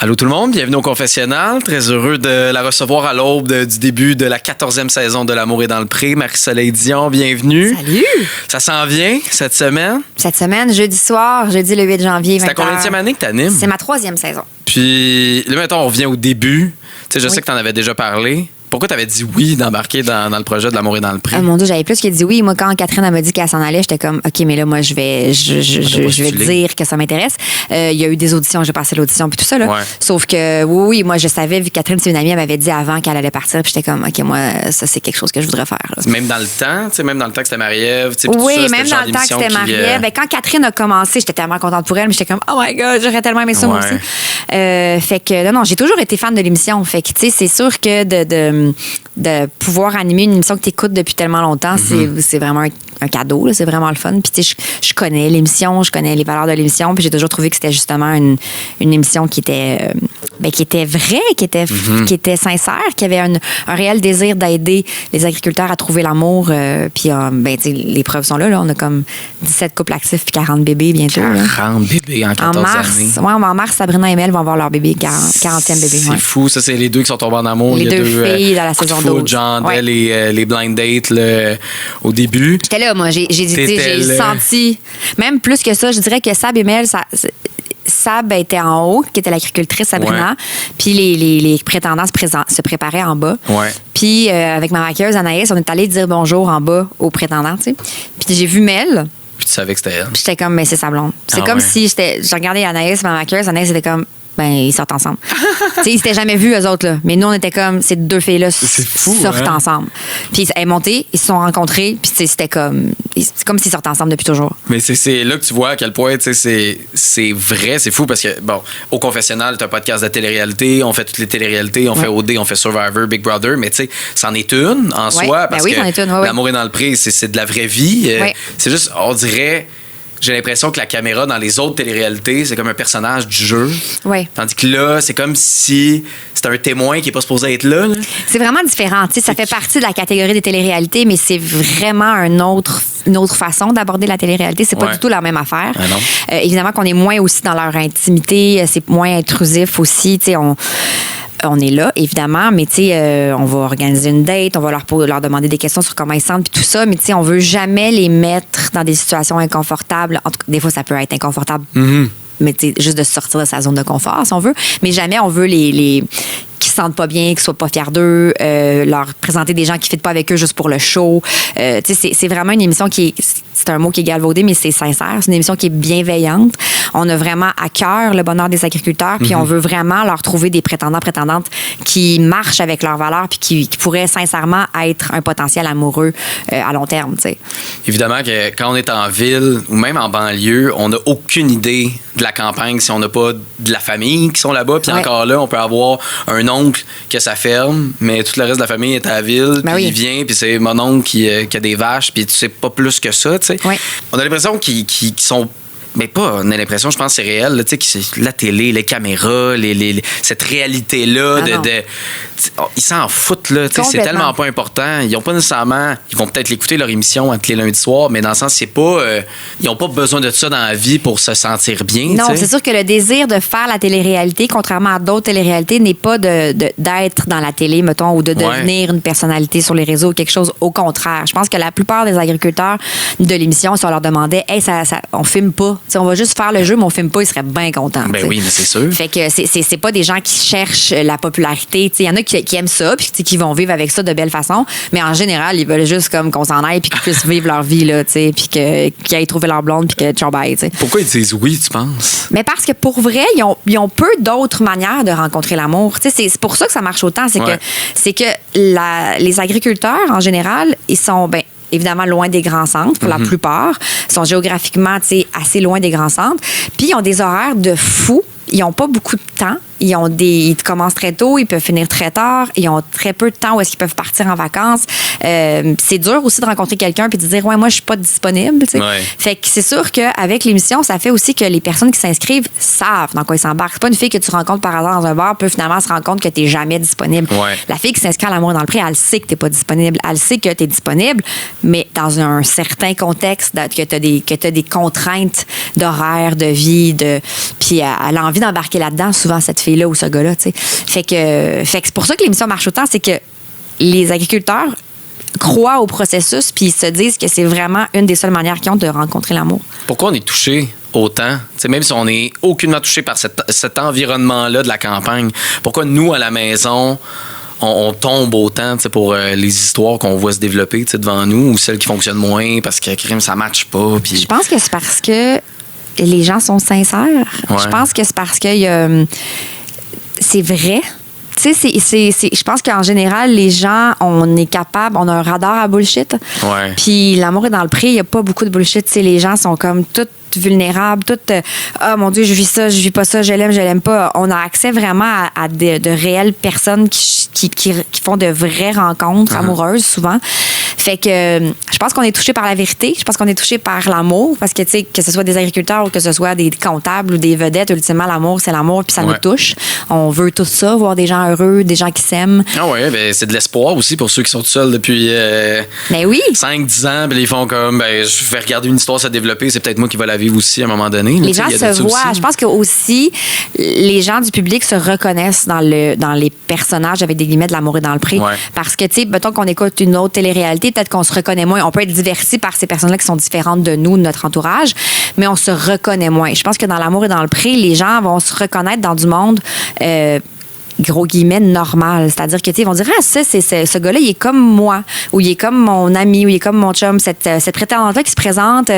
Allô tout le monde, bienvenue au Confessionnal. Très heureux de la recevoir à l'aube du début de la 14e saison de L'amour est dans le pré. Marie-Soleil Dion, bienvenue. Salut! Ça s'en vient cette semaine? Cette semaine, jeudi soir, jeudi le 8 janvier, 20h. C'est la combienième année que tu animes? C'est ma 3e saison. Puis là, maintenant, on revient au début. Tu sais, je sais que tu en avais déjà parlé. Pourquoi tu avais dit oui d'embarquer dans le projet de L'amour est dans le pré? Mon Dieu, j'avais plus que dit oui. Moi, quand Catherine m'a dit qu'elle s'en allait, j'étais comme, OK, mais là, moi, je vais dire que ça m'intéresse. Il y a eu des auditions, j'ai passé l'audition puis tout ça. Là. Ouais. Sauf que, oui, moi, je savais, vu que Catherine, c'est une amie, elle m'avait dit avant qu'elle allait partir. Puis j'étais comme, OK, moi, ça, c'est quelque chose que je voudrais faire. Là. Même dans le temps, tu sais, même dans le temps que c'était Marie-Ève. Oui, ça, même dans le temps que c'était Marie-Ève. Quand Catherine a commencé, j'étais tellement contente pour elle, mais j'étais comme, oh my God, j'aurais tellement aimé ça, moi aussi. Fait que, non, j'ai toujours été fan de l'émission. Fait que, tu sais, c'est sûr que de pouvoir animer une émission que tu écoutes depuis tellement longtemps, c'est vraiment un cadeau, là, c'est vraiment le fun. Puis tu sais, je connais l'émission, je connais les valeurs de l'émission, puis j'ai toujours trouvé que c'était justement une émission qui était vraie, qui était sincère, qui avait un réel désir d'aider les agriculteurs à trouver l'amour. Puis tu sais, les preuves sont là, on a comme 17 couples actifs puis 40 bébés bientôt. 40 bébés en 14 années. Oui, en mars, Sabrina et Mel vont avoir leur bébé, 40e bébé. C'est fou, ça, c'est les deux qui sont tombés en amour. Les deux filles dans la saison 12. Genre, les blind dates au début. J'étais là, moi. J'ai senti, même plus que ça, je dirais que Sab et Mel, Sab était en haut, qui était l'agricultrice Sabrina, puis les prétendants se préparaient en bas. Ouais. Puis avec ma maquilleuse Anaïs, on est allé dire bonjour en bas aux prétendants, tu sais. Puis j'ai vu Mel. Puis tu savais que c'était elle. Puis j'étais comme, mais c'est sa blonde. C'est comme si je regardais Anaïs, ma maquilleuse, Anaïs était comme, ben ils sortent ensemble. Tu sais, ils s'étaient jamais vus, eux autres, là. Mais nous, on était comme, ces deux filles-là sortent ensemble. Puis elle est montée, ils se sont rencontrés, puis c'était comme, c'est comme s'ils sortent ensemble depuis toujours. Mais c'est là que tu vois à quel point, tu sais, c'est vrai, c'est fou, parce que, bon, au Confessionnal, t'as un podcast de télé-réalité, on fait toutes les télé-réalités, on fait OD, on fait Survivor, Big Brother, mais tu sais, c'en est une en soi, parce que L'amour est dans le pré, c'est de la vraie vie. C'est juste, on dirait... J'ai l'impression que la caméra dans les autres téléréalités, c'est comme un personnage du jeu. Oui. Tandis que là, c'est comme si c'était un témoin qui n'est pas supposé être là. C'est vraiment différent. Tu sais, ça fait partie de la catégorie des téléréalités, mais c'est vraiment une autre façon d'aborder la téléréalité. C'est pas du tout la même affaire. Ah non. Évidemment qu'on est moins aussi dans leur intimité. C'est moins intrusif aussi. Tu sais, on est là, évidemment, mais tu sais, on va organiser une date, on va leur demander des questions sur comment ils se sentent, puis tout ça, mais tu sais, on veut jamais les mettre dans des situations inconfortables. En tout cas, des fois, ça peut être inconfortable, mais tu sais, juste de sortir de sa zone de confort, si on veut. Mais jamais on veut les qui se sentent pas bien, qui soient pas fiers d'eux, leur présenter des gens qui ne fitent pas avec eux juste pour le show. Tu sais, c'est vraiment une émission c'est un mot qui est galvaudé, mais c'est sincère. C'est une émission qui est bienveillante. On a vraiment à cœur le bonheur des agriculteurs, puis on veut vraiment leur trouver des prétendants-prétendantes qui marchent avec leurs valeurs, puis qui pourraient sincèrement être un potentiel amoureux à long terme, tu sais. Évidemment que quand on est en ville ou même en banlieue, on n'a aucune idée de la campagne si on n'a pas de la famille qui sont là-bas. Puis encore là, on peut avoir un oncle qui a sa ferme, mais tout le reste de la famille est à la ville, puis il vient, puis c'est mon oncle qui a des vaches, puis tu sais pas plus que ça, tu sais. On a l'impression qu'ils sont... Mais pas, on a l'impression, je pense que c'est réel, là, tu sais, la télé, les caméras, cette réalité-là, ils s'en foutent, là, tu sais, c'est tellement pas important. Ils ont pas nécessairement, ils vont peut-être l'écouter leur émission entre les lundis soirs, mais dans le sens, c'est pas, ils ont pas besoin de ça dans la vie pour se sentir bien. Non, c'est sûr que le désir de faire la télé-réalité, contrairement à d'autres téléréalités, n'est pas d'être dans la télé, mettons, ou de devenir une personnalité sur les réseaux ou quelque chose. Au contraire, je pense que la plupart des agriculteurs de l'émission, si on leur demandait, hey, on filme pas. T'sais, on va juste faire le jeu, mais on filme pas, ils seraient bien contents. Ben oui, mais c'est sûr. Fait que c'est pas des gens qui cherchent la popularité. Il y en a qui aiment ça, puis qui vont vivre avec ça de belle façon, mais en général, ils veulent juste comme qu'on s'en aille, puis qu'ils puissent vivre leur vie, là, puis qu'ils aillent trouver leur blonde, puis que ciao bye. Pourquoi ils disent oui, tu penses? Mais parce que pour vrai, ils ont peu d'autres manières de rencontrer l'amour. C'est pour ça que ça marche autant. C'est que les agriculteurs, en général, ils sont... évidemment loin des grands centres pour la plupart. Ils sont géographiquement assez loin des grands centres. Puis ils ont des horaires de fou. Ils n'ont pas beaucoup de temps. Ils commencent très tôt, ils peuvent finir très tard. Ils ont très peu de temps où est-ce qu'ils peuvent partir en vacances. C'est dur aussi de rencontrer quelqu'un puis de dire, ouais, moi, je suis pas disponible. Fait que c'est sûr qu'avec l'émission, ça fait aussi que les personnes qui s'inscrivent savent dans quoi ils s'embarquent. C'est pas une fille que tu rencontres par hasard dans un bar peut finalement se rendre compte que tu n'es jamais disponible. Ouais. La fille qui s'inscrit à L'amour dans le pré, elle sait que tu n'es pas disponible. Elle sait que tu es disponible, mais dans un certain contexte, que tu as des contraintes d'horaire, de vie, puis elle a envie d'embarquer là-dedans, souvent, cette fille-là ou ce gars-là, tu sais. Fait que c'est pour ça que l'émission marche autant, c'est que les agriculteurs croient au processus puis ils se disent que c'est vraiment une des seules manières qu'ils ont de rencontrer l'amour. Pourquoi on est touché autant? T'sais, même si on n'est aucunement touché par cet environnement-là de la campagne, pourquoi nous, à la maison, on tombe autant pour les histoires qu'on voit se développer devant nous ou celles qui fonctionnent moins parce que ça ne matche pas? Pis... Je pense que c'est parce que les gens sont sincères. Ouais. Je pense que c'est parce que c'est vrai. Tu sais, je pense qu'en général, les gens, on est capable, on a un radar à bullshit. Ouais. Puis l'amour est dans le pré, il n'y a pas beaucoup de bullshit. Tu sais, les gens sont comme toutes vulnérables, toutes ah mon Dieu, je vis ça, je vis pas ça, je l'aime pas. On a accès vraiment à de réelles personnes qui font de vraies rencontres amoureuses souvent. Fait que je pense qu'on est touché par la vérité, je pense qu'on est touché par l'amour parce que tu sais, que ce soit des agriculteurs ou que ce soit des comptables ou des vedettes, ultimement l'amour c'est l'amour puis ça nous touche. On veut tout ça, voir des gens heureux, des gens qui s'aiment. Ah ouais, ben c'est de l'espoir aussi pour ceux qui sont tout seuls depuis ben oui. 5-10 ans, puis ils font comme je vais regarder une histoire se développer, c'est peut-être moi qui va la vivre aussi à un moment donné. Les gens se voient. Aussi. Je pense que aussi les gens du public se reconnaissent dans les personnages avec des guillemets de l'amour et dans le pré. Ouais. Parce que tu sais, mettons qu'on écoute une autre télé-réalité, peut-être qu'on se reconnaît moins. On peut être diverti par ces personnes-là qui sont différentes de nous, de notre entourage, mais on se reconnaît moins. Je pense que dans l'amour et dans le pré, les gens vont se reconnaître dans du monde gros guillemets normal, c'est-à-dire que tu sais ils vont dire ce gars-là il est comme moi ou il est comme mon ami ou il est comme mon chum, cette prétendante-là qui se présente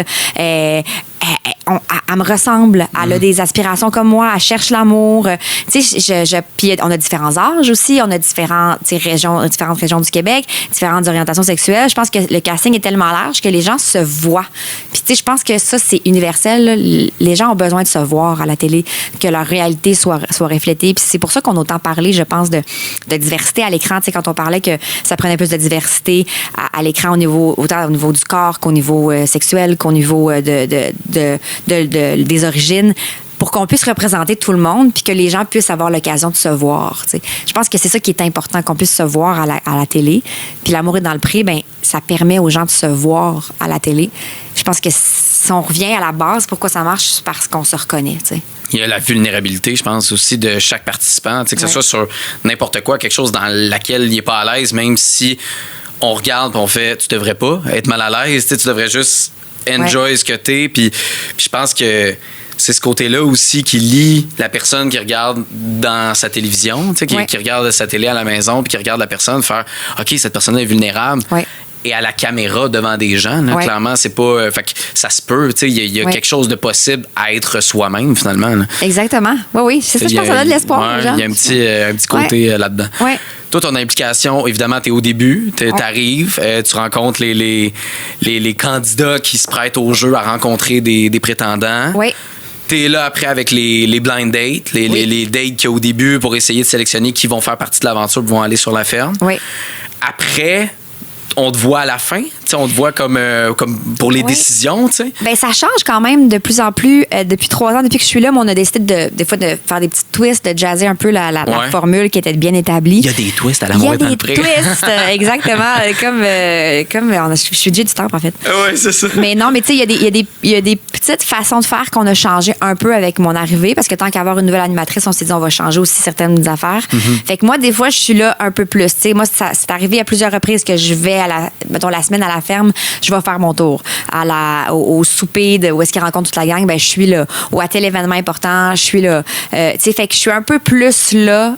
elle me ressemble, elle a des aspirations comme moi, elle cherche l'amour. Tu sais, puis on a différents âges aussi, on a différentes régions du Québec, différentes orientations sexuelles. Je pense que le casting est tellement large que les gens se voient. Puis tu sais, je pense que ça, c'est universel. Là. Les gens ont besoin de se voir à la télé, que leur réalité soit reflétée. Puis c'est pour ça qu'on a autant parlé, je pense, de diversité à l'écran. Tu sais, quand on parlait que ça prenait plus de diversité à l'écran autant au niveau du corps qu'au niveau sexuel, qu'au niveau des origines, pour qu'on puisse représenter tout le monde puis que les gens puissent avoir l'occasion de se voir. T'sais. Je pense que c'est ça qui est important, qu'on puisse se voir à la télé. Puis l'amour est dans le pré, ben ça permet aux gens de se voir à la télé. Je pense que si on revient à la base, pourquoi ça marche, c'est parce qu'on se reconnaît. T'sais. Il y a la vulnérabilité, je pense, aussi de chaque participant. Que ce soit sur n'importe quoi, quelque chose dans laquelle il n'est pas à l'aise, même si on regarde et on fait « tu devrais pas être mal à l'aise, tu devrais juste enjoy ce que t'es ». Puis je pense que c'est ce côté-là aussi qui lie la personne qui regarde dans sa télévision, qui regarde sa télé à la maison, puis qui regarde la personne faire « OK, cette personne-là est vulnérable ». Et à la caméra devant des gens, là, clairement, c'est pas. Fait que ça se peut, il y a quelque chose de possible à être soi-même, finalement. Là. Exactement. Oui, c'est ça, je pense que ça donne de l'espoir aux gens. Il y a un petit côté là-dedans. Ouais. Toi, ton implication, évidemment, tu es au début, tu arrives, tu rencontres les candidats qui se prêtent au jeu à rencontrer des prétendants. Oui. T'es là après avec les blind dates, les dates qu'il y a au début pour essayer de sélectionner qui vont faire partie de l'aventure et vont aller sur la ferme. Oui. Après, on te voit à la fin, on te voit comme pour les décisions. T'sais. Ben ça change quand même de plus en plus. Depuis 3 ans, depuis que je suis là, on a décidé des fois de faire des petits twists, de jazzer un peu la formule qui était bien établie. Il y a des twists à l'amour et dans le pré. Il y a des twists, exactement. Je suis DJ du temps, en fait. Oui, c'est ça. Mais non, mais tu sais, il y a des petites façons de faire qu'on a changé un peu avec mon arrivée, parce que tant qu'avoir une nouvelle animatrice, on s'est dit on va changer aussi certaines affaires. Mm-hmm. Fait que moi, des fois, je suis là un peu plus. Tu sais, moi, c'est arrivé à plusieurs reprises que je vais mettons la semaine à la ferme, je vais faire mon tour. Au souper où est-ce qu'ils rencontrent toute la gang, ben je suis là. Ou à tel événement important, je suis là. Tu sais, fait que je suis un peu plus là,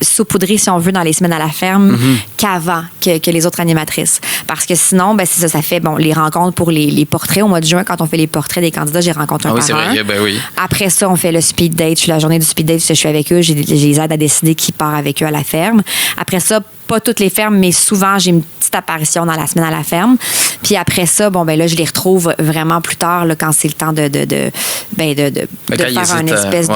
saupoudrée, si on veut, dans les semaines à la ferme qu'avant, que les autres animatrices. Parce que sinon, ben c'est ça fait les rencontres pour les portraits. Au mois de juin, quand on fait les portraits des candidats, j'ai rencontré un par c'est vrai, ben oui. Après ça, on fait le speed date. Je suis la journée du speed date, je suis avec eux, je les aide à décider qui part avec eux à la ferme. Après ça, pas toutes les fermes, mais souvent, j'ai une petite apparition dans la semaine à la ferme. Puis après ça, là, je les retrouve vraiment plus tard, là, quand c'est le temps de faire une espèce de...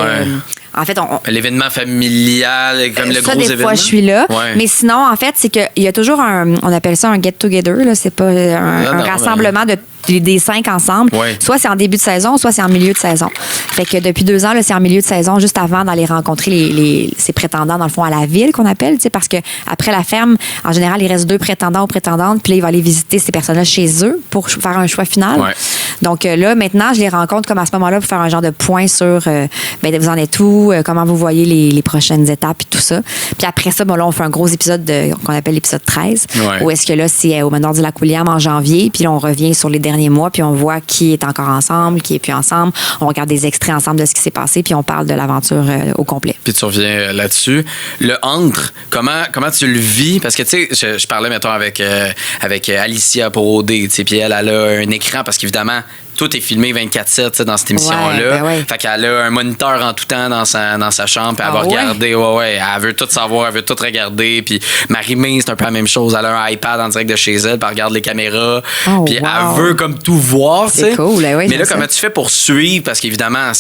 En fait, l'événement familial, comme le gros événement. Des fois, je suis là. Ouais. Mais sinon, en fait, c'est qu'il y a toujours on appelle ça un get-together, là. C'est pas un rassemblement des 5 ensemble. Ouais. Soit c'est en début de saison, soit c'est en milieu de saison. Fait que depuis 2 ans, là, c'est en milieu de saison, juste avant d'aller rencontrer ces prétendants, dans le fond, à la ville, qu'on appelle, parce que après la ferme, en général, il reste 2 prétendants ou prétendantes, puis là, il va aller visiter ces personnes-là chez eux pour faire un choix final. Ouais. Donc là, maintenant, je les rencontre comme à ce moment-là pour faire un genre de point sur vous en êtes où, comment vous voyez les prochaines étapes et tout ça. Puis après ça, là, on fait un gros épisode qu'on appelle l'épisode 13, où est-ce que là, c'est au Manoir du Lac-William en janvier, puis là, on revient sur les derniers mois, puis on voit qui est encore ensemble, qui est plus ensemble. On regarde des extraits ensemble de ce qui s'est passé, puis on parle de l'aventure au complet. Puis tu reviens là-dessus. Le entre, comment tu le vis? Parce que, tu sais, je parlais, mettons, avec Alicia pour OD, tu sais, puis elle a un écran, parce qu'évidemment, tout est filmé 24/7 dans cette émission-là. Fait qu'elle a un moniteur en tout temps dans sa chambre, puis elle va regarder. Elle veut tout savoir, elle veut tout regarder. Puis Marie-Mé, c'est un peu la même chose. Elle a un iPad en direct de chez elle, puis elle regarde les caméras. Puis elle veut comme tout voir. C'est cool. Mais là, comment tu fais pour suivre? Parce qu'évidemment,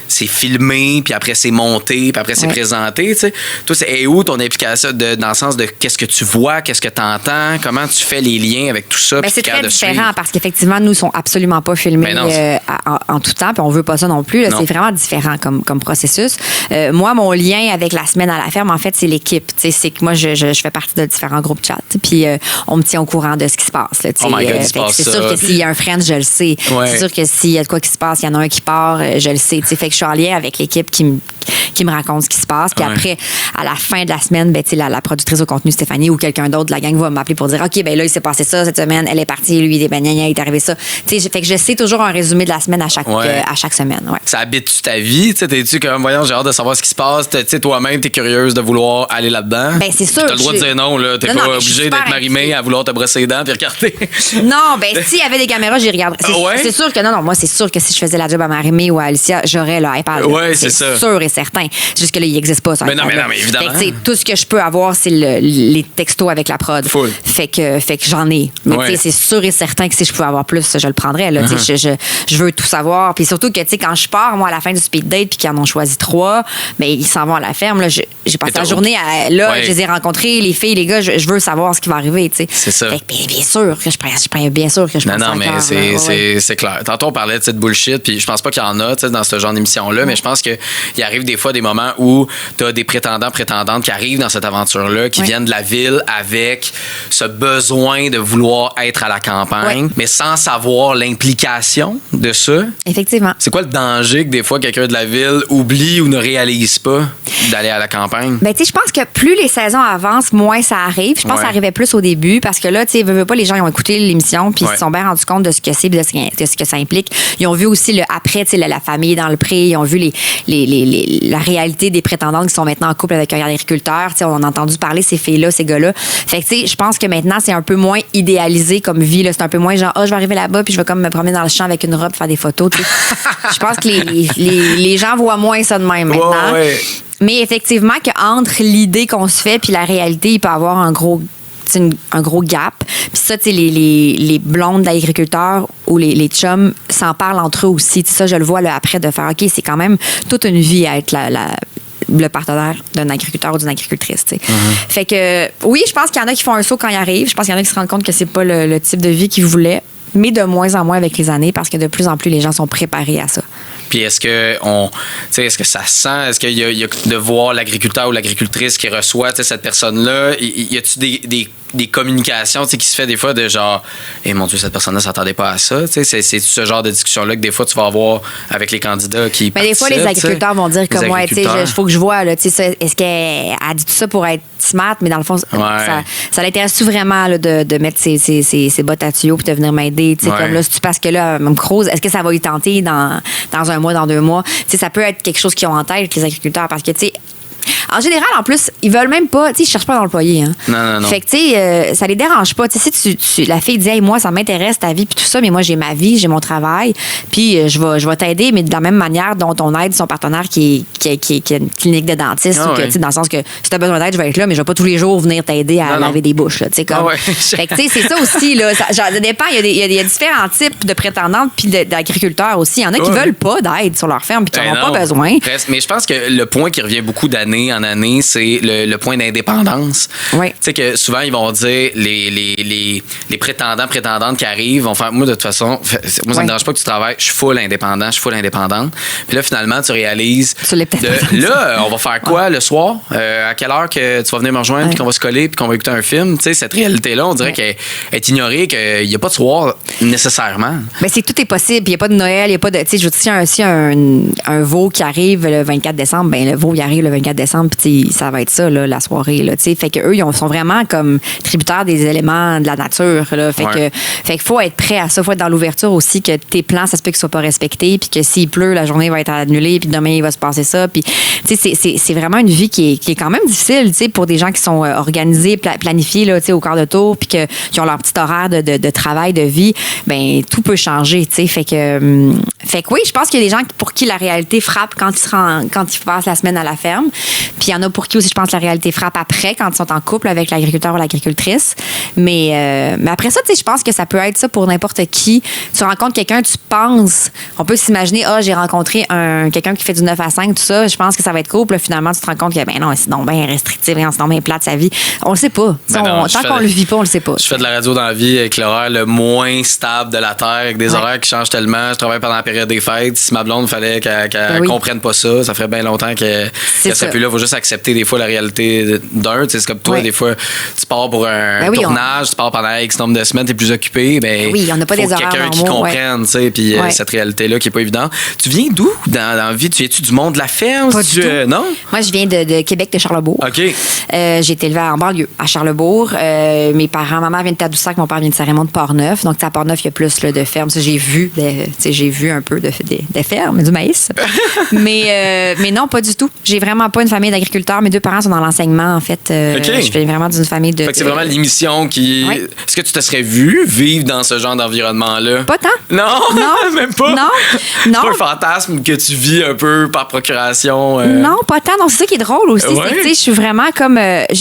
c'est filmé, puis après c'est monté, puis après c'est présenté, tu sais. Toi, c'est où ton implication dans le sens de qu'est-ce que tu vois, qu'est-ce que tu entends, comment tu fais les liens avec tout ça? C'est très différent parce qu'effectivement, nous, ne sont absolument pas filmés en tout temps, puis on veut pas ça non plus. Là, c'est vraiment différent comme processus. Moi, mon lien avec la semaine à la ferme, en fait, c'est l'équipe. C'est que moi, je fais partie de différents groupes chat, puis on me tient au courant de ce qui se passe. Là, oh my God, c'est sûr que s'il y a un friend, je le sais. C'est sûr que s'il y a de quoi qui se passe, il y en a un qui part, je le sais. Fait que je suis en lien avec l'équipe qui me raconte ce qui se passe. Puis après, à la fin de la semaine, la productrice au contenu, Stéphanie, ou quelqu'un d'autre de la gang va m'appeler pour dire OK, là, il s'est passé ça cette semaine, elle est partie, lui, il est arrivé ça. Fait que je sais toujours un résumé de la semaine à chaque semaine. Ouais. Ça habite-tu ta vie? T'es-tu comme, voyons, j'ai hâte de savoir ce qui se passe. Toi-même, t'es curieuse de vouloir aller là-dedans? C'est sûr. T'as le droit de dire non, là. T'es pas obligé d'être Marie-Mé à vouloir te brosser les dents puis regarder. Non, s'il y avait des caméras, j'y regarderais. C'est sûr que non, moi, c'est sûr que si je faisais la job à Marie-Mé ou à Alicia, j'aurais le iPad. C'est ça. Sûr et certain. Jusque là, il n'existe pas ça. Mais non, mais évidemment. Fait que, tout ce que je peux avoir, c'est les textos avec la prod. Full. Fait que j'en ai. Mais c'est sûr et certain que si je pouvais avoir plus, je le prendrais. Là. Je veux tout savoir. Puis surtout que quand je pars, moi, à la fin du speed date, puis qu'ils en ont choisi 3, ils s'en vont à la ferme. Là, j'ai passé la journée je les ai rencontrés, les filles, les gars, je veux savoir ce qui va arriver. T'sais. C'est ça. Fait que, bien sûr que je pense. Non, mais c'est clair. Tantôt, on parlait de cette bullshit, puis je pense pas qu'il y en a dans ce genre d'émission-là, mais je pense qu'il arrive des fois des moments où tu as des prétendantes qui arrivent dans cette aventure-là, qui viennent de la ville avec ce besoin de vouloir être à la campagne, mais sans savoir l'implication de ça. Effectivement. C'est quoi le danger que des fois quelqu'un de la ville oublie ou ne réalise pas d'aller à la campagne? Je pense que plus les saisons avancent, moins ça arrive. Je pense que ça arrivait plus au début parce que là, veux pas, les gens ils ont écouté l'émission puis ils se sont bien rendus compte de ce que c'est de ce que ça implique. Ils ont vu aussi le après, la famille dans le pré. Ils ont vu la réalité des prétendantes qui sont maintenant en couple avec un agriculteur. On a entendu parler ces filles-là, ces gars-là. Fait que je pense que maintenant, c'est un peu moins idéalisé comme vie. Là. C'est un peu moins genre, je vais arriver là-bas puis je vais comme me promener dans le champ avec une robe, faire des photos. Je pense que les gens voient moins ça de même maintenant. Mais effectivement, qu'entre l'idée qu'on se fait puis la réalité, il peut y avoir un gros gap. Puis ça, les blondes d'agriculteurs ou les chums s'en parlent entre eux aussi. Ça, je le vois là, après de faire, OK, c'est quand même toute une vie à être le partenaire d'un agriculteur ou d'une agricultrice. Fait que, oui, je pense qu'il y en a qui font un saut quand ils arrivent. Je pense qu'il y en a qui se rendent compte que c'est pas le type de vie qu'ils voulaient, mais de moins en moins avec les années parce que de plus en plus, les gens sont préparés à ça. Puis est-ce que ça sent, est-ce qu'il y a de voir l'agriculteur ou l'agricultrice qui reçoit cette personne-là, y a-tu des communications qui se fait des fois de genre mon Dieu, cette personne-là s'attendait pas à ça, c'est ce genre de discussion-là que des fois tu vas avoir avec les candidats qui des fois les agriculteurs vont dire comme il faut que je vois là, est-ce qu'elle a dit tout ça pour être smart, mais dans le fond ça l'intéresse-tu vraiment là, de mettre ses bottes à tuyaux puis de venir m'aider, comme là c'est parce que là même Croze, est-ce que ça va y tenter dans un mois, dans 2 mois, ça peut être quelque chose qu'ils ont en tête les agriculteurs parce que en général, en plus, ils veulent même pas, ils cherchent pas à l'employé. Hein. Non. Fait que, ça les dérange pas. Si la fille dit, hey, moi, ça m'intéresse ta vie, puis tout ça, mais moi, j'ai ma vie, j'ai mon travail, puis je vais t'aider, mais de la même manière dont on aide son partenaire qui a une clinique de dentiste, ou que, dans le sens que si t'as besoin d'aide, je vais être là, mais je vais pas tous les jours venir t'aider à laver des bouches. Là, fait que, c'est ça aussi, là. Ça dépend, il y a différents types de prétendantes, puis d'agriculteurs aussi. Il y en a qui veulent pas d'aide sur leur ferme, puis qui n'en ont pas besoin. Mais je pense que le point qui revient beaucoup d'années en année, c'est le point d'indépendance. Oui. Tu sais que souvent, ils vont dire, les prétendants, prétendantes qui arrivent vont faire, moi, de toute façon, moi, ça me dérange pas que tu travailles, je suis full indépendante. Puis là, finalement, tu réalises, Tu l'es peut-être pas. là, on va faire quoi le soir? À quelle heure que tu vas venir me rejoindre, puis qu'on va se coller, puis qu'on va écouter un film? Tu sais, cette réalité-là, on dirait qu'elle est ignorée, qu'il n'y a pas de soir nécessairement. Mais tout est possible. Il n'y a pas de Noël, il n'y a pas de. Tu sais, je veux dire, si un veau qui arrive le 24 décembre, ben le veau, il arrive le 24 décembre, puis ça va être ça, là, la soirée. Là, fait qu'eux, ils sont vraiment comme tributaires des éléments de la nature. Là, fait qu'il faut être prêt à ça. Il faut être dans l'ouverture aussi, que tes plans, ça se peut qu'ils ne soient pas respectés, puis que s'il pleut, la journée va être annulée, puis demain, il va se passer ça. Puis, c'est vraiment une vie qui est quand même difficile pour des gens qui sont organisés, planifiés là, au quart de tour, puis qui ont leur petit horaire de travail, de vie. Ben tout peut changer. Fait que oui, je pense qu'il y a des gens pour qui la réalité frappe quand ils passent la semaine à la ferme. Puis il y en a pour qui aussi, je pense, la réalité frappe après, quand ils sont en couple avec l'agriculteur ou l'agricultrice. Mais après ça, je pense que ça peut être ça pour n'importe qui. Tu rencontres quelqu'un, tu penses, on peut s'imaginer, j'ai rencontré quelqu'un qui fait du 9 à 5, tout ça, je pense que ça va être cool. Puis là, finalement, tu te rends compte que, ben non, c'est donc bien restrictif, c'est donc bien plate sa vie. On le sait pas. Tant qu'on le vit pas, on le sait pas. Je fais de la radio dans la vie avec l'horaire le moins stable de la Terre, avec des horaires qui changent tellement. Je travaille pendant la période des fêtes. Si ma blonde, fallait qu'elle comprenne pas ça, ça ferait bien longtemps que ça plus là. Il faut juste accepter des fois la réalité d'un. C'est comme toi, des fois, tu pars pour un tournage, tu pars pendant X nombre de semaines, tu es plus occupé. Ben, on n'a pas des horaires quelqu'un qui comprenne, puis cette réalité-là qui est pas évidente. Tu viens d'où dans la vie? Tu viens-tu du monde de la ferme? Pas du tout. Non? Moi, je viens de Québec, de Charlebourg. OK. J'ai été élevée en banlieue, à Charlebourg. Mes parents, ma mère vient de Tadoussac, mon père vient de Saint-Raymond de Port-Neuf. Donc, à Port-Neuf, il y a plus là, de fermes. J'ai vu un peu des fermes, du maïs. mais non, pas du tout. J'ai vraiment pas une famille d'agriculteurs. Mes deux parents sont dans l'enseignement, en fait. Je viens vraiment d'une famille de... Fait que c'est vraiment l'émission qui... Oui. Est-ce que tu te serais vu vivre dans ce genre d'environnement-là? Pas tant. Non? Même pas? Non. C'est pas un fantasme que tu vis un peu par procuration? Non, pas tant. Non, c'est ça qui est drôle aussi. Ouais. Je suis vraiment comme...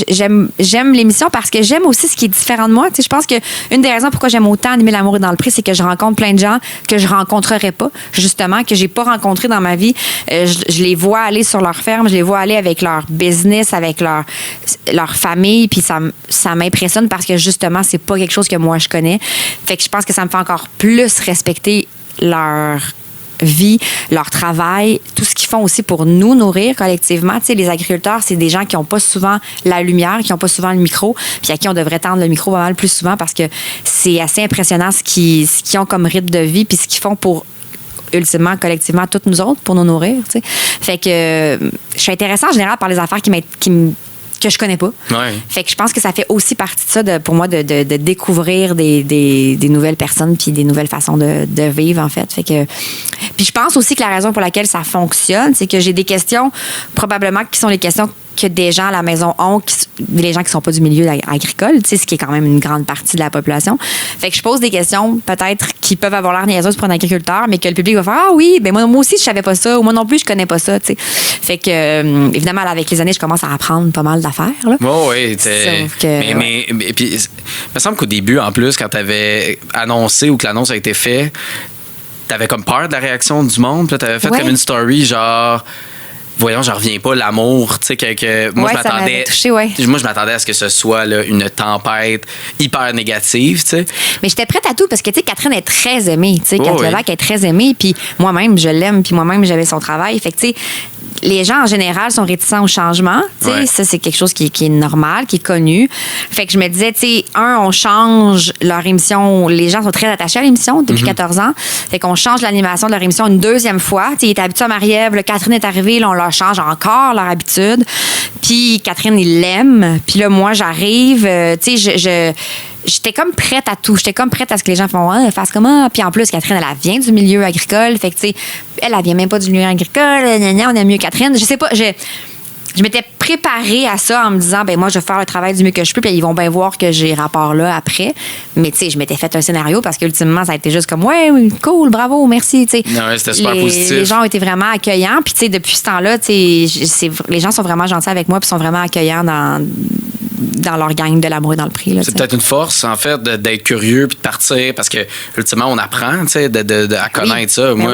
j'aime l'émission parce que j'aime aussi ce qui est différent de moi. Je pense que une des raisons pourquoi j'aime autant Animer l'amour est dans le prix, c'est que je rencontre plein de gens que je rencontrerais pas, justement, que j'ai pas rencontrés dans ma vie. Je les vois aller sur leur ferme, je les vois aller avec leur business, avec leur famille, puis ça m'impressionne parce que, justement, c'est pas quelque chose que moi, je connais. Fait que je pense que ça me fait encore plus respecter leur vie, leur travail, tout ce qu'ils font aussi pour nous nourrir collectivement. Tu sais, les agriculteurs, c'est des gens qui n'ont pas souvent la lumière, qui n'ont pas souvent le micro, puis à qui on devrait tendre le micro pas mal plus souvent parce que c'est assez impressionnant ce qu'ils ont comme rythme de vie puis ce qu'ils font pour ultimement, collectivement, toutes nous autres, pour nous nourrir. Tu sais. Fait que je suis intéressée en général par les affaires que je connais pas. Ouais. Fait que je pense que ça fait aussi partie de ça, pour moi, de découvrir des nouvelles personnes puis des nouvelles façons de vivre, en fait. Fait que... Puis je pense aussi que la raison pour laquelle ça fonctionne, c'est que j'ai des questions, probablement, qui sont les questions que des gens à la maison ont, les gens qui sont pas du milieu agricole, tu sais, ce qui est quand même une grande partie de la population. Fait que je pose des questions, peut-être, qui peuvent avoir l'air niaiseuses pour un agriculteur, mais que le public va faire « Ah oui, ben moi aussi, je savais pas ça » ou « Moi non plus, je connais pas ça », tu sais. Fait que, évidemment, là, avec les années, je commence à apprendre pas mal d'affaires, là. Oui, mais puis, il me semble qu'au début, en plus, quand tu avais annoncé ou que l'annonce a été faite, t'avais comme peur de la réaction du monde, puis là, t'avais fait comme une story, genre... Voyons, j'en reviens pas, l'amour, tu sais, que moi, je m'attendais. Ça m'avait touché, ouais. Moi, je m'attendais à ce que ce soit là, une tempête hyper négative, tu sais. Mais j'étais prête à tout parce que, tu sais, Catherine est très aimée, tu sais, Catherine Levac est très aimée, puis moi-même, je l'aime, puis moi-même, j'avais son travail. Fait que, tu sais, les gens, en général, sont réticents au changement, tu sais. Ça, c'est quelque chose qui est normal, qui est connu. Fait que je me disais, tu sais, on change leur émission. Les gens sont très attachés à l'émission depuis 14 ans. Fait qu'on change l'animation de leur émission une deuxième fois. Tu sais, ils étaient habitués à Marie-Ève, Catherine est arrivée, là, on leur change encore leur habitude. Puis Catherine, il l'aime. Puis là, moi, j'arrive. Tu sais, j'étais comme prête à tout. J'étais comme prête à ce que les gens font. Fassent comment? Puis en plus, Catherine, elle vient du milieu agricole. Fait que, tu sais, elle vient même pas du milieu agricole. On aime mieux Catherine. Je sais pas. Je m'étais préparée à ça en me disant, ben moi, je vais faire le travail du mieux que je peux, puis ils vont bien voir que j'ai rapport là après. Mais tu sais, je m'étais fait un scénario parce qu'ultimement, ça a été juste comme, ouais, cool, bravo, merci. Tu sais, c'était super positif. Les gens ont été vraiment accueillants. Puis tu sais, depuis ce temps-là, tu sais, les gens sont vraiment gentils avec moi, puis sont vraiment accueillants dans leur gang de l'amour et dans le prix. Là, c'est peut-être une force, en fait, d'être curieux puis de partir parce que, ultimement, on apprend à connaître ça. Moi,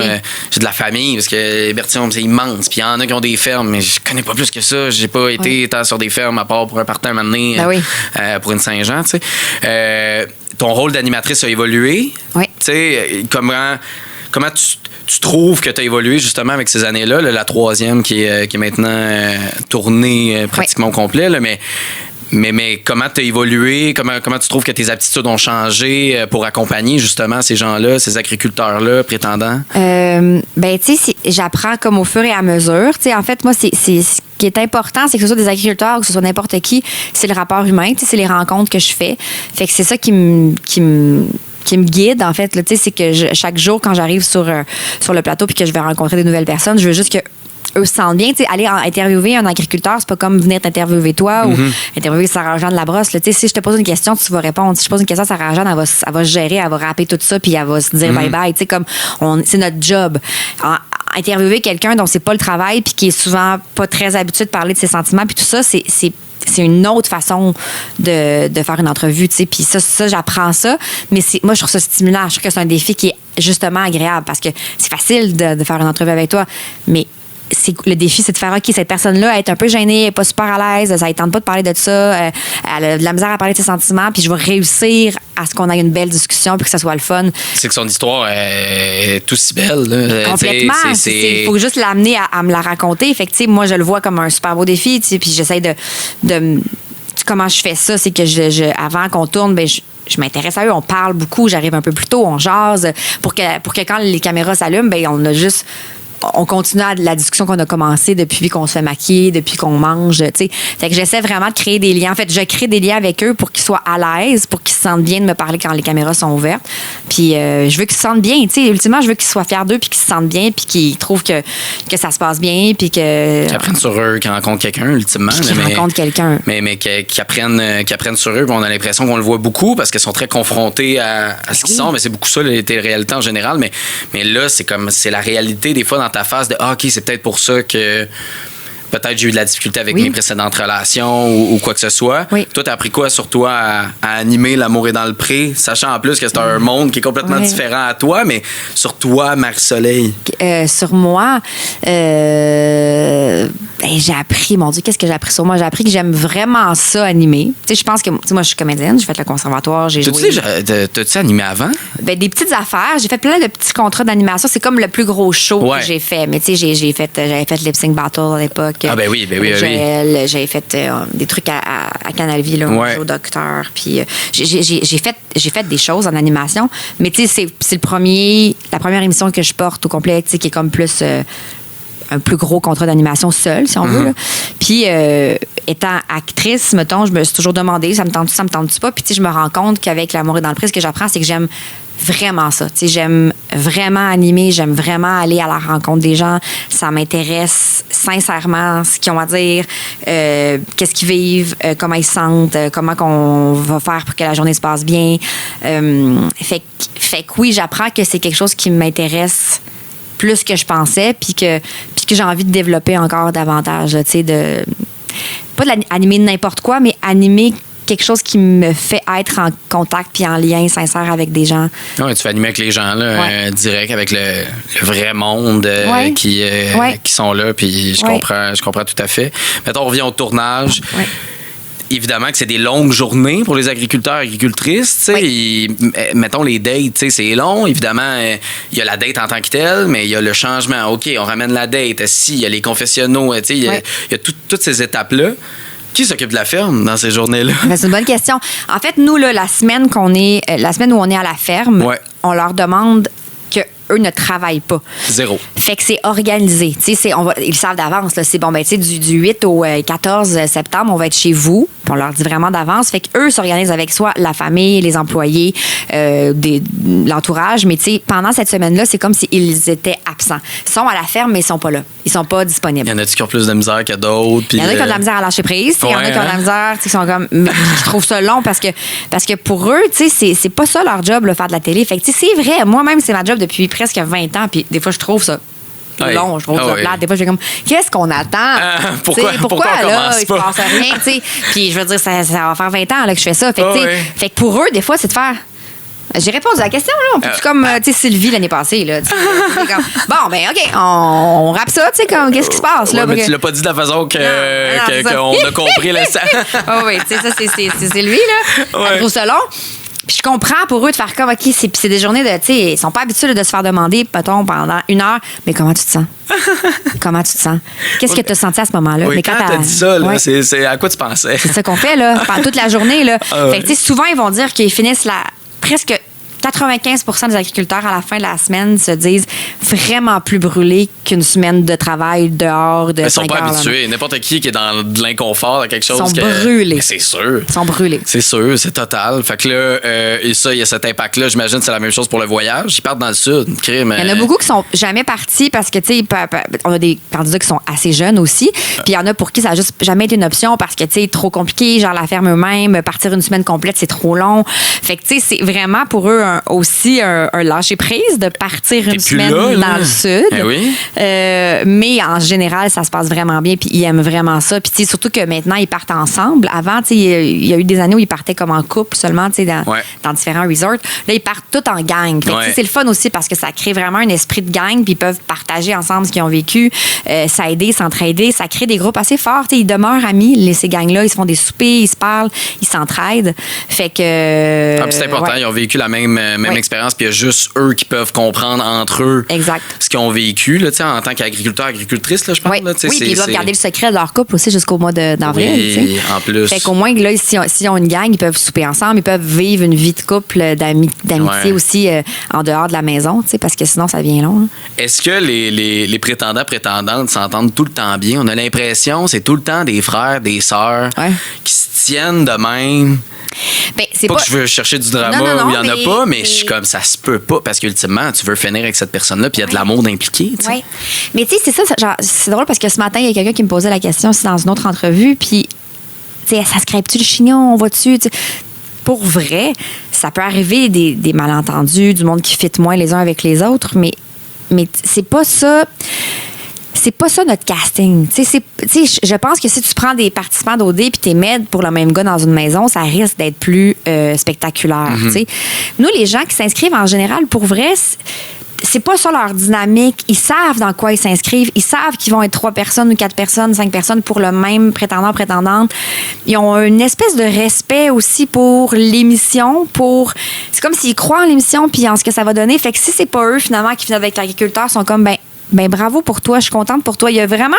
j'ai de la famille parce que Bertillon, c'est immense. Puis il y en a qui ont des fermes, mais je connais pas plus que ça. J'ai pas été tant sur des fermes à part pour un partant à un moment donné, pour une Saint-Jean. Ton rôle d'animatrice a évolué. Oui. Comment tu trouves que tu as évolué justement avec ces années-là, la troisième qui est maintenant tournée pratiquement au complet, là, mais comment tu as évolué, comment tu trouves que tes aptitudes ont changé pour accompagner justement ces gens-là, ces agriculteurs-là, prétendants? J'apprends comme au fur et à mesure. En fait, moi, c'est ce qui est important, c'est que ce soit des agriculteurs ou que ce soit n'importe qui, c'est le rapport humain, c'est les rencontres que je fais. Fait que c'est ça qui me guide, en fait, c'est que chaque jour, quand j'arrive sur le plateau puis que je vais rencontrer des nouvelles personnes, je veux juste que eux se sentent bien. Aller interviewer un agriculteur, c'est pas comme venir t'interviewer toi ou interviewer Sarah-Jeanne Labrosse. Si je te pose une question, tu vas répondre. Si je pose une question à Sarah-Jeanne, elle va se gérer, elle va rapper tout ça puis elle va se dire bye-bye. C'est notre job. Interviewer quelqu'un dont c'est pas le travail puis qui est souvent pas très habitué de parler de ses sentiments puis tout ça, c'est une autre façon de faire une entrevue, puis ça j'apprends ça, mais moi je trouve ça stimulant, je trouve que c'est un défi qui est justement agréable parce que c'est facile de faire une entrevue avec toi, mais le défi, c'est de faire, OK, cette personne-là, elle est un peu gênée, elle n'est pas super à l'aise, ça ne tente pas de parler de ça, elle a de la misère à parler de ses sentiments, puis je vais réussir à ce qu'on ait une belle discussion puis que ça soit le fun. C'est que son histoire est aussi belle. Là. Complètement. Il faut juste l'amener à me la raconter. Fait que, moi, je le vois comme un super beau défi, puis j'essaie de comment je fais ça, c'est que avant qu'on tourne, je m'intéresse à eux, on parle beaucoup, j'arrive un peu plus tôt, on jase, pour que quand les caméras s'allument, on continue la discussion qu'on a commencée depuis qu'on se fait maquiller, depuis qu'on mange, tu sais. Fait que j'essaie vraiment de créer des liens. En fait, je crée des liens avec eux pour qu'ils soient à l'aise, pour qu'ils se sentent bien de me parler quand les caméras sont ouvertes. Puis je veux qu'ils se sentent bien, tu sais. Ultimement, je veux qu'ils soient fiers d'eux, puis qu'ils se sentent bien, puis qu'ils trouvent que ça se passe bien, puis que... Qu'ils apprennent sur eux, qu'ils rencontrent quelqu'un, ultimement. Qu'ils rencontrent quelqu'un. Mais qu'ils apprennent sur eux, puis on a l'impression qu'on le voit beaucoup parce qu'ils sont très confrontés à ce qu'ils sont, mais c'est beaucoup ça, les réalités en général. Mais là, c'est la réalité des fois dans ta face de OK, c'est peut-être pour ça que peut-être j'ai eu de la difficulté avec mes précédentes relations ou quoi que ce soit. Oui. Toi, t'as appris quoi sur toi à animer L'amour est dans le pré, sachant en plus que c'est un monde qui est complètement différent à toi, mais sur toi, Marie-Soleil? Sur moi, j'ai appris, mon Dieu, qu'est-ce que j'ai appris sur moi? J'ai appris que j'aime vraiment ça, animer. Tu sais, je pense que, moi, je suis comédienne, j'ai fait le conservatoire, j'ai joué. T'as-tu animé avant? Des petites affaires. J'ai fait plein de petits contrats d'animation. C'est comme le plus gros show que j'ai fait. Mais tu sais, j'avais fait Lip Sync Battle à l'époque. Ah ben oui. J'avais fait des trucs à Canal Vie, là, au docteur. Puis j'ai fait des choses en animation. Mais tu sais, c'est la première émission que je porte au complet, tu sais, qui est comme plus... un plus gros contrat d'animation seul, si on veut. Là. Puis, étant actrice, mettons, je me suis toujours demandé, ça me tente pas. Puis, tu sais, je me rends compte qu'avec L'amour est dans le pré, ce que j'apprends, c'est que j'aime vraiment ça. Tu sais, j'aime vraiment animer, j'aime vraiment aller à la rencontre des gens. Ça m'intéresse sincèrement ce qu'ils ont à dire, qu'est-ce qu'ils vivent, comment ils se sentent, comment qu'on va faire pour que la journée se passe bien. Fait que oui, j'apprends que c'est quelque chose qui m'intéresse plus que je pensais, puis que j'ai envie de développer encore davantage, tu sais, pas d'animer n'importe quoi, mais animer quelque chose qui me fait être en contact puis en lien sincère avec des gens. Oui, tu fais animer avec les gens, là, direct, avec le vrai monde qui sont là, puis je comprends tout à fait. Mettons, on revient au tournage. Oui. Évidemment que c'est des longues journées pour les agriculteurs et agricultrices. Mettons les dates, c'est long. Évidemment, il y a la date en tant que telle, mais il y a le changement. OK, on ramène la date. Si, il y a les confessionnaux. Il y a toutes ces étapes-là. Qui s'occupe de la ferme dans ces journées-là? C'est une bonne question. En fait, nous, là, la semaine où on est à la ferme, on leur demande eux ne travaillent pas. Zéro. Fait que c'est organisé. Ils savent d'avance. Là, c'est bon, du 8 au 14 septembre, on va être chez vous. On leur dit vraiment d'avance. Fait qu'eux s'organisent avec soit la famille, les employés, l'entourage. Mais pendant cette semaine-là, c'est comme s'ils étaient absents. Ils sont à la ferme, mais ils sont pas là. Ils sont pas disponibles. Il y en a-tu qui ont plus de misère que d'autres? Il y en a qui ont de la misère à lâcher prise. Il y en a qui ont de la misère, qui sont comme, qui trouvent ça long parce que pour eux, c'est pas ça leur job, là, faire de la télé. Fait que c'est vrai. Moi-même, c'est ma job depuis presque 20 ans. Puis des fois, je trouve ça long. Je trouve ça plate. Des fois, je fais comme, qu'est-ce qu'on attend? Pourquoi on là, commence il se pas? passe rien, tu sais. Puis je veux dire, ça va faire 20 ans là, que je fais ça. Fait que, fait que pour eux, des fois, c'est de faire... J'ai répondu à la question, là. On peut-tu comme, tu sais, Sylvie l'année passée, là. Comme, bon, ben, OK, on rappe ça, tu sais, comme, qu'est-ce qui se passe, là? Mais tu l'as pas dit de la façon qu'on a compris le sang. Oui, tu sais, ça, c'est lui, là. Elle trouve ça long. Puis je comprends pour eux de faire comme, OK, c'est des journées de, tu sais, ils sont pas habitués de se faire demander, mettons, pendant 1 heure, mais comment tu te sens? Comment tu te sens? Qu'est-ce que tu as senti à ce moment-là? Oui, mais quand t'as dit ça, là, c'est à quoi tu pensais? C'est ça qu'on fait, là, pendant toute la journée, là. Fait que, tu sais, souvent, ils vont dire qu'ils finissent presque 95% des agriculteurs à la fin de la semaine se disent vraiment plus brûlés qu'une semaine de travail dehors de 5 heures. Ils sont pas habitués. N'importe qui est dans de l'inconfort, dans quelque chose. Ils sont brûlés. Mais c'est sûr. Ils sont brûlés. C'est sûr, c'est total. Fait que là, et ça, il y a cet impact-là. J'imagine que c'est la même chose pour le voyage. Ils partent dans le sud. Il y en a beaucoup qui sont jamais partis parce que, tu sais, on a des candidats qui sont assez jeunes aussi. Puis il y en a pour qui ça n'a juste jamais été une option parce que, tu sais, trop compliqué, genre la ferme eux-mêmes, partir une semaine complète, c'est trop long. Fait que, tu sais, c'est vraiment pour eux aussi un lâcher-prise de partir une semaine dans le sud. Oui. Mais en général, ça se passe vraiment bien, puis ils aiment vraiment ça. Puis surtout que maintenant, ils partent ensemble. Avant, il y a eu des années où ils partaient comme en couple seulement, dans différents resorts. Là, ils partent tous en gang. C'est le fun aussi parce que ça crée vraiment un esprit de gang, puis ils peuvent partager ensemble ce qu'ils ont vécu, s'aider, s'entraider. Ça crée des groupes assez forts. Ils demeurent amis, ces gangs-là. Ils se font des soupers, ils se parlent, ils s'entraident. Fait que... c'est important. Ils ont vécu la même expérience, puis il y a juste eux qui peuvent comprendre entre eux ce qu'ils ont vécu là, en tant qu'agriculteur, agricultrice, là, je pense. Oui, là, puis ils doivent garder le secret de leur couple aussi jusqu'au mois d'avril. Oui, en plus. Fait qu'au moins, là, s'ils ont une gang, ils peuvent souper ensemble, ils peuvent vivre une vie de couple, d'amitié aussi en dehors de la maison, parce que sinon, ça devient long. Hein. Est-ce que les prétendantes s'entendent tout le temps bien? On a l'impression c'est tout le temps des frères, des sœurs qui se tiennent de même. Ben, c'est pas que je veux chercher du drama où il n'y en a pas, mais je suis comme ça se peut pas parce qu'ultimement, tu veux finir avec cette personne-là puis il y a de l'amour d'impliqué. Oui. Mais tu sais, c'est ça, genre, c'est drôle parce que ce matin, il y a quelqu'un qui me posait la question aussi dans une autre entrevue, puis tu sais, ça se crêpe-tu le chignon, on va-tu? Pour vrai, ça peut arriver des malentendus, du monde qui fit moins les uns avec les autres, mais c'est pas ça. C'est pas ça notre casting. Je pense que si tu prends des participants d'OD puis t'es m'aides pour le même gars dans une maison, ça risque d'être plus spectaculaire. Mm-hmm. Nous, les gens qui s'inscrivent en général, pour vrai, c'est pas ça leur dynamique. Ils savent dans quoi ils s'inscrivent. Ils savent qu'ils vont être 3 personnes ou 4 personnes, 5 personnes pour le même prétendant-prétendante. Ils ont une espèce de respect aussi pour l'émission. C'est comme s'ils croient en l'émission puis en ce que ça va donner. Fait que si c'est pas eux, finalement, qui finissent avec l'agriculteur, ils sont comme, ben bravo pour toi, je suis contente pour toi. Il y a vraiment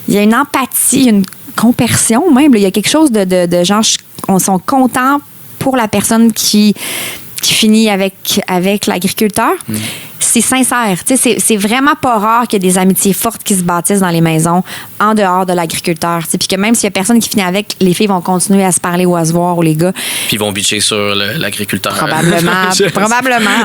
il y a une empathie, une compersion même. Il y a quelque chose de genre, on sont contents pour la personne qui finit avec l'agriculteur. C'est sincère. C'est vraiment pas rare qu'il y ait des amitiés fortes qui se bâtissent dans les maisons en dehors de l'agriculteur. Puis que même s'il y a personne qui finit avec, les filles vont continuer à se parler ou à se voir, ou les gars. Puis ils vont bitcher sur l'agriculteur. Probablement.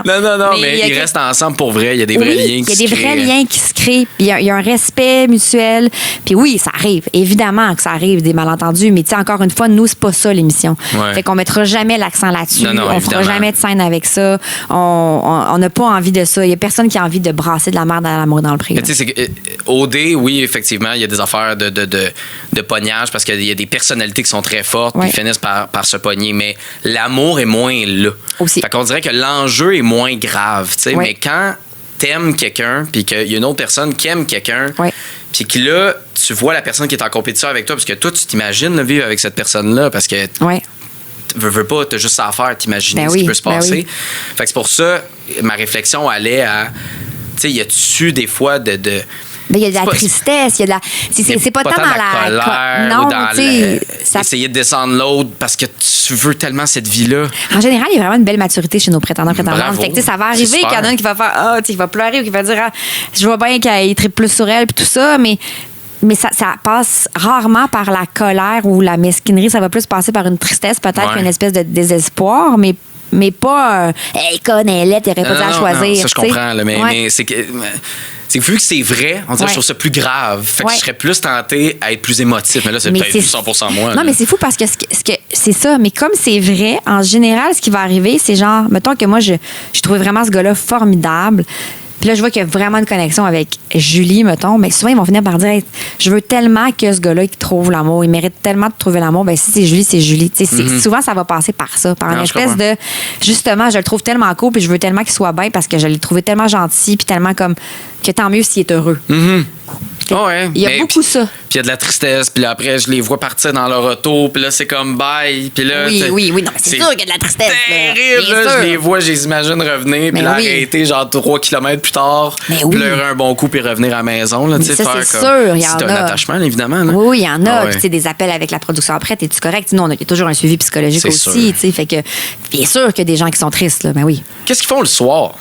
Non, mais ils restent ensemble pour vrai. Il y a des vrais liens qui se créent. Il y a des vrais liens qui se créent. Puis il y a un respect mutuel. Puis oui, ça arrive. Évidemment que ça arrive, des malentendus. Mais encore une fois, nous, c'est pas ça l'émission. Fait qu'on mettra jamais l'accent là-dessus. On fera jamais de scène avec ça. On n'a pas envie de ça. Il n'y a personne qui a envie de brasser de la merde à l'amour dans le prix. OD, oui, effectivement, il y a des affaires de pognage parce qu'il y a des personnalités qui sont très fortes puis finissent par se pogner. Mais l'amour est moins là. Aussi. Fait qu'on dirait que l'enjeu est moins grave. Mais quand t'aimes quelqu'un puis qu'il y a une autre personne qui aime quelqu'un puis que là, tu vois la personne qui est en compétition avec toi parce que toi, tu t'imagines vivre avec cette personne-là parce que... veux pas, t'as juste ça à faire, t'imaginer ce qui peut se passer. Fait que c'est pour ça, ma réflexion allait à, tu sais, y a-tu des fois de il y a de la tristesse, il y a de la... C'est pas tant dans la colère non, ou dans essayer de descendre l'autre parce que tu veux tellement cette vie-là. En général, il y a vraiment une belle maturité chez nos prétendantes. Fait que ça va arriver qu'il y en a un qui va faire il va pleurer ou qui va dire je vois bien qu'il tripe plus sur elle puis tout ça, mais ça passe rarement par la colère ou la mesquinerie. Ça va plus passer par une tristesse, peut-être une espèce de désespoir, mais pas hey, conne, elle est, t'aurais pas dû la choisir. Ça, je comprends, là, mais c'est que... vu que c'est vrai, on dirait que je trouve ça plus grave. Fait que je serais plus tenté à être plus émotif. Mais là, c'est peut-être 100% moi. Non, mais c'est fou parce que c'est ça. Mais comme c'est vrai, en général, ce qui va arriver, c'est genre, mettons que moi, je trouvais vraiment ce gars-là formidable. Puis là, je vois qu'il y a vraiment une connexion avec Julie, mettons, mais souvent, ils vont venir par dire, hey, je veux tellement que ce gars-là, il trouve l'amour. Il mérite tellement de trouver l'amour. Ben, si c'est Julie, c'est Julie. Souvent, ça va passer par ça, par une espèce de, justement, je le trouve tellement cool, puis je veux tellement qu'il soit bien parce que je l'ai trouvé tellement gentil, puis tellement comme, que tant mieux s'il est heureux. Il y a beaucoup ça. Puis il y a de la tristesse, puis là, après, je les vois partir dans leur auto, puis là, c'est comme bye. Puis là, oui. Non, c'est sûr qu'il y a de la tristesse. Terrible, là. Je les vois, je les imagine revenir, puis arrêter genre 3 kilomètres plus tard, pleurer un bon coup, puis revenir à la maison. Là, ça, faire c'est comme, sûr. Il y en c'est a. un attachement, là, évidemment. Là. Oui, il y en a. Puis, tu sais, des appels avec la production après, es-tu correct? Nous, il y a toujours un suivi psychologique aussi. Fait que, bien sûr qu'il y a des gens qui sont tristes. Là, ben oui. Qu'est-ce qu'ils font le soir?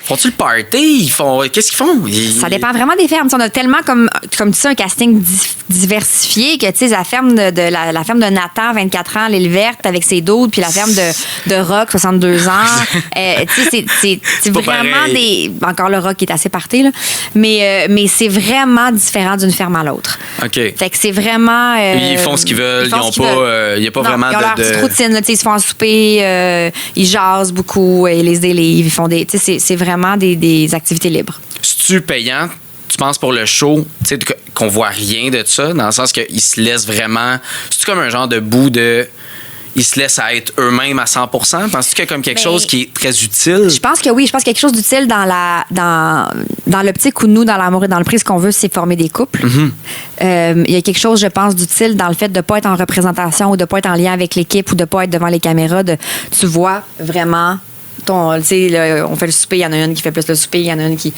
Font-tu le party? Qu'est-ce qu'ils font? Ça dépend vraiment des fermes. On a tellement, comme tu sais, un casting diversifié que, tu sais, la ferme la ferme de Nathan, 24 ans, l'île verte avec ses doutes, puis la ferme de Rock, 62 ans. Tu sais, c'est vraiment des... Encore le Rock qui est assez party, là. Mais c'est vraiment différent d'une ferme à l'autre. OK. Fait que c'est vraiment... ils font ce qu'ils veulent. Il n'y a pas vraiment ils ont leur petite routine. Là, ils se font un souper, ils jasent beaucoup, ils lisent des livres, ils font des... Tu sais, c'est vraiment des activités libres. C'est-tu payant, tu penses, pour le show, tu sais, qu'on voit rien de ça, dans le sens qu'ils se laissent vraiment... C'est-tu comme un genre de bout de... Ils se laissent à être eux-mêmes à 100%? Penses-tu qu'il y a comme quelque chose qui est très utile? Je pense que oui. Je pense qu'il y a quelque chose d'utile dans l'optique où nous, dans l'amour et dans le prix, ce qu'on veut, c'est former des couples. Il y a quelque chose, je pense, d'utile dans le fait de ne pas être en représentation ou de ne pas être en lien avec l'équipe ou de ne pas être devant les caméras. Tu vois vraiment... on fait le souper, il y en a une qui fait plus le souper, il y en a une qui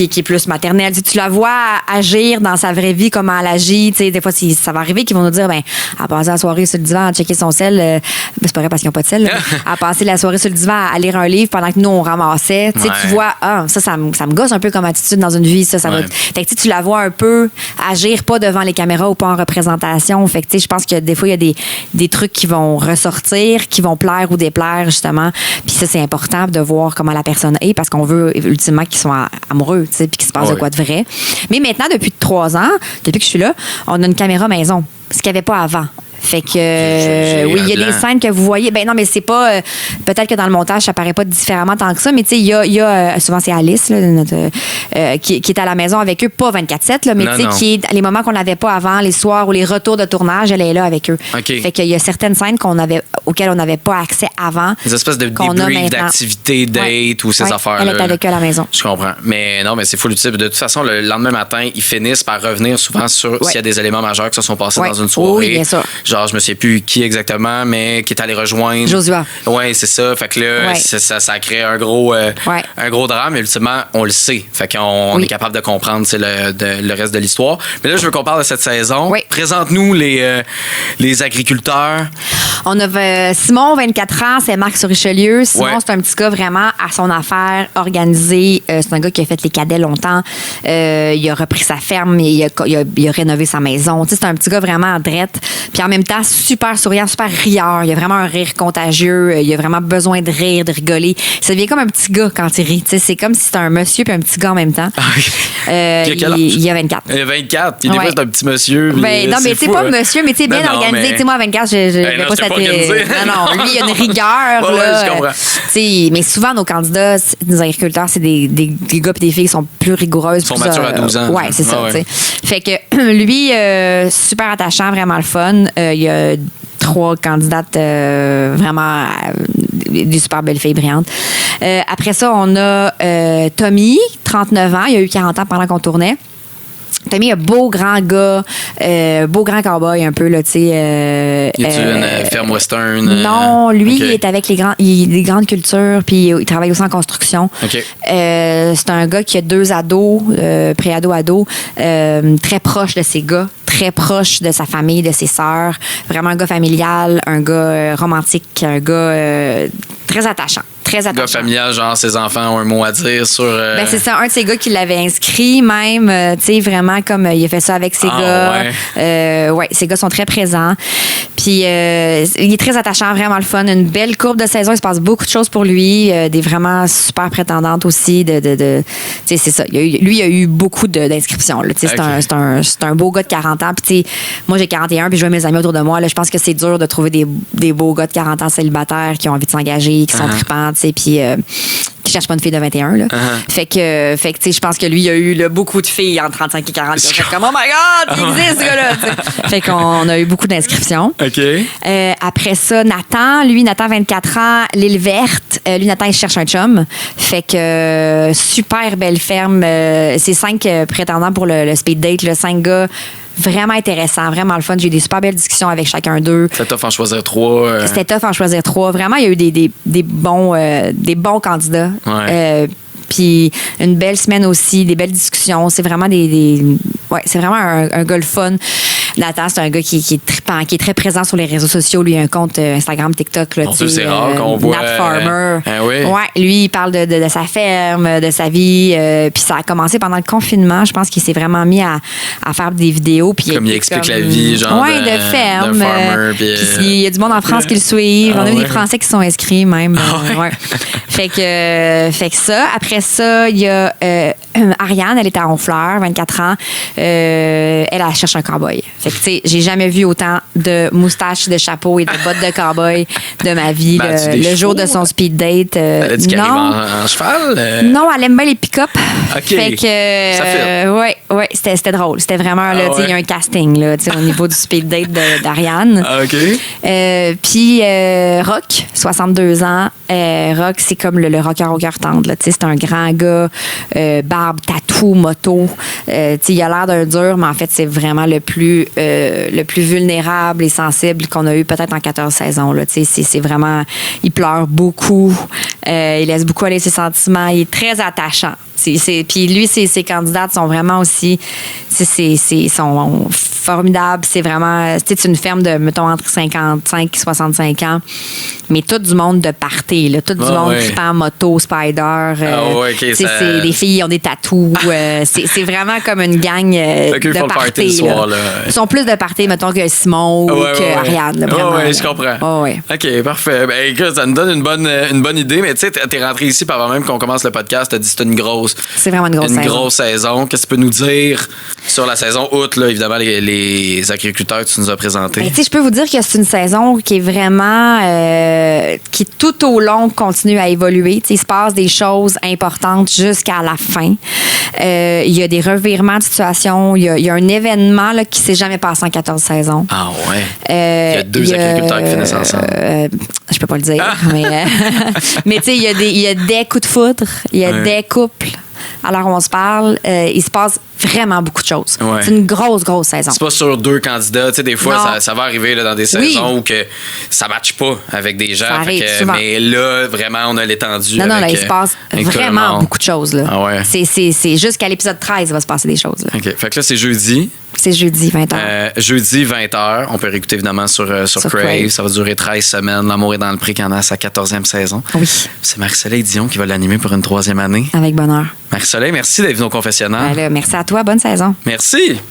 est plus maternelle. Tu la vois agir dans sa vraie vie, comment elle agit. Des fois, ça va arriver qu'ils vont nous dire, ben, à passer la soirée sur le divan, à checker son sel, c'est pas vrai parce qu'ils n'ont pas de sel, à passer la soirée sur le divan, à lire un livre pendant que nous, on ramassait. Tu vois, ça me gosse un peu comme attitude dans une vie. Ça va fait que tu la vois un peu agir pas devant les caméras ou pas en représentation. Fait que je pense que des fois, il y a des trucs qui vont ressortir, qui vont plaire ou déplaire, justement. Puis ça, c'est important de voir comment la personne est parce qu'on veut ultimement qu'ils soient amoureux, puis qu'il se passe de quoi de vrai. Mais maintenant, depuis 3 ans, depuis que je suis là, on a une caméra maison, ce qu'il n'y avait pas avant. Fait que, oui, il y a des scènes que vous voyez. Ben non, mais c'est pas. Peut-être que dans le montage, ça paraît pas différemment tant que ça, mais tu sais, il y a souvent, c'est Alice, là, qui est à la maison avec eux, pas 24/7, là, mais tu sais, qui est les moments qu'on n'avait pas avant, les soirs ou les retours de tournage, elle est là avec eux. Fait qu'il y a certaines scènes auxquelles on n'avait pas accès avant. Des espèces de débriefs d'activités, dates ou ces affaires-là. Elle est avec eux à la maison. Je comprends. Mais non, mais c'est full utile. De toute façon, le lendemain matin, ils finissent par revenir souvent sur s'il y a des éléments majeurs qui se sont passés dans une soirée. Oui, bien sûr. Genre, je me sais plus qui exactement, mais qui est allé rejoindre. Josua. Oui, c'est ça. Fait que là, ça crée un gros drame, mais ultimement, on le sait. Fait qu'on est capable de comprendre le reste de l'histoire. Mais là, je veux qu'on parle de cette saison. Oui. Présente-nous les agriculteurs. On a Simon, 24 ans, c'est Marc sur Richelieu. Simon, c'est un petit gars vraiment à son affaire, organisé. C'est un gars qui a fait les cadets longtemps. Il a repris sa ferme, il a rénové sa maison. C'est un petit gars vraiment drette. Puis en même temps, super souriant, super rieur. Il a vraiment un rire contagieux. Il a vraiment besoin de rire, de rigoler. Ça devient comme un petit gars quand il rit. C'est comme si c'était un monsieur puis un petit gars en même temps. Il a 24. Il a 24. Il est un petit monsieur. Ben, non, mais tu sais, pas monsieur, mais tu sais, bien organisé. Mais... Moi, à 24, je pas cette. Non, lui, il a une rigueur. Là, je comprends. Mais souvent, nos candidats, nos agriculteurs, c'est des gars et des filles qui sont plus rigoureuses. Ils sont matures à 12 ans. Oui, c'est ça. Fait que lui, super attachant, vraiment le fun. Il y a 3 candidates vraiment des super belles filles brillantes. Après ça, on a Tommy, 39 ans. Il a eu 40 ans pendant qu'on tournait. Tommy, un beau grand gars, beau grand cowboy un peu, là, tu sais. Il est une ferme western? Non, lui, il est avec les grandes cultures, puis il travaille aussi en construction. C'est un gars qui a 2 ados, pré-ado, très proche de ses gars, très proche de sa famille, de ses sœurs. Vraiment un gars familial, un gars romantique, un gars très attachant. Un gars familial, genre ses enfants ont un mot à dire sur. Ben c'est ça, un de ses gars qui l'avait inscrit même, tu sais, vraiment comme il a fait ça avec ses gars. Ouais, ses gars sont très présents. Puis il est très attachant, vraiment le fun. Une belle courbe de saison, il se passe beaucoup de choses pour lui. Des vraiment super prétendantes aussi. Tu sais, c'est ça. Lui, il a eu beaucoup d'inscriptions. Tu sais, c'est un beau gars de 40 ans. Puis tu sais, moi j'ai 41, puis je vois mes amis autour de moi. Là, je pense que c'est dur de trouver des beaux gars de 40 ans célibataires qui ont envie de s'engager, qui sont tripants. Puis qui cherche pas une fille de 21, là. Fait que tu sais, je pense que lui, il a eu là, beaucoup de filles entre 35 et 40 qui ont fait comme, oh my God, il existe, ce gars-là, t'sais. Fait qu'on a eu beaucoup d'inscriptions. OK. Après ça, Nathan, 24 ans, l'île verte. Lui, Nathan, il cherche un chum. Fait que super belle ferme. C'est 5 prétendants pour le speed date, là, 5 gars. Vraiment intéressant, vraiment le fun. J'ai eu des super belles discussions avec chacun d'eux. C'était tough en choisir 3. C'était tough en choisir 3. Vraiment, il y a eu des bons candidats. Ouais. Puis une belle semaine aussi, des belles discussions. C'est vraiment c'est vraiment un gars le fun. Nathan, c'est un gars qui est trippant, qui est très présent sur les réseaux sociaux. Lui, il a un compte Instagram, TikTok. Là, c'est rare qu'on voit. Nat Farmer. Oui. Ouais, lui, il parle de sa ferme, de sa vie. Puis ça a commencé pendant le confinement. Je pense qu'il s'est vraiment mis à faire des vidéos. Puis il explique la vie, genre. Ouais, de ferme. De farmer, puis il y a du monde en France qui le suivent. On a eu des Français qui sont inscrits même. Ouais. Fait que ça. Après ça, il y a Ariane, elle est à Honfleur, 24 ans. Elle cherche un cow-boy. Fait que, tu sais, j'ai jamais vu autant de moustaches, de chapeaux et de bottes de cow-boy de ma vie. Le jour de son speed date. Elle a dit qu'elle arrive en cheval? Non, elle aime bien les pick-up. OK. Fait que, ça fait. Ouais, c'était drôle. C'était vraiment, là, tu sais, il y a un casting, là, tu sais, au niveau du speed date d'Ariane. OK. Puis, Rock, 62 ans. Rock, c'est comme le rocker au cœur tendre, là. Tu sais, c'est un grand gars, barbe, tatou, moto. Tu sais, il a l'air d'un dur, mais en fait, c'est vraiment le plus vulnérable et sensible qu'on a eu peut-être en 14 saisons. Là. C'est vraiment... Il pleure beaucoup. Il laisse beaucoup aller ses sentiments. Il est très attachant. Puis lui, ses candidates sont vraiment aussi... sont formidables. C'est vraiment... C'est une ferme de, mettons, entre 55 et 65 ans. Mais tout du monde de party. Là. Tout du monde qui prend moto, spider. C'est des filles qui ont des tatous. C'est vraiment comme une gang de party. Soir, ils sont plus de party, mettons, que Simon ou qu'Ariane. Oui, je comprends. OK, parfait. Ben, écoute, ça nous donne une bonne idée. Mais tu sais, t'es rentré ici, puis avant même qu'on commence le podcast, t'as dit que c'était une grosse saison. Qu'est-ce que tu peux nous dire sur la saison août, là, évidemment, les agriculteurs que tu nous as présentés? Je peux vous dire que c'est une saison qui est vraiment... qui tout au long continue à évoluer. T'sais, il se passe des choses importantes jusqu'à la fin. Il y a des revirements de situation. Il y a un événement là, qui ne s'est jamais passé en 14 saisons. Ah ouais? Il y a 2 agriculteurs qui finissent ensemble. Je peux pas le dire. Mais tu sais, il y a des coups de foudre. Il y a des couples. Alors, on se parle, il se passe vraiment beaucoup de choses. Ouais. C'est une grosse saison. C'est pas sur 2 candidats. Tu sais, des fois, ça va arriver là, dans des saisons où que ça ne matche pas avec des gens. Ça arrive souvent. Mais là, vraiment, on a l'étendue. Non, là, il se passe vraiment beaucoup de choses. Là. Ah ouais. C'est jusqu'à l'épisode 13, il va se passer des choses. Là. OK. Fait que là, c'est jeudi. C'est jeudi, 20h. Jeudi, 20h. On peut réécouter évidemment sur Crave. Ça va durer 13 semaines. L'amour est dans le pré qui en a sa 14e saison. Oui. C'est Marie-Soleil Dion qui va l'animer pour une 3e année. Avec bonheur. Marie-Soleil, merci d'être venue au confessionnal. Merci à toi. Bonne saison. Merci.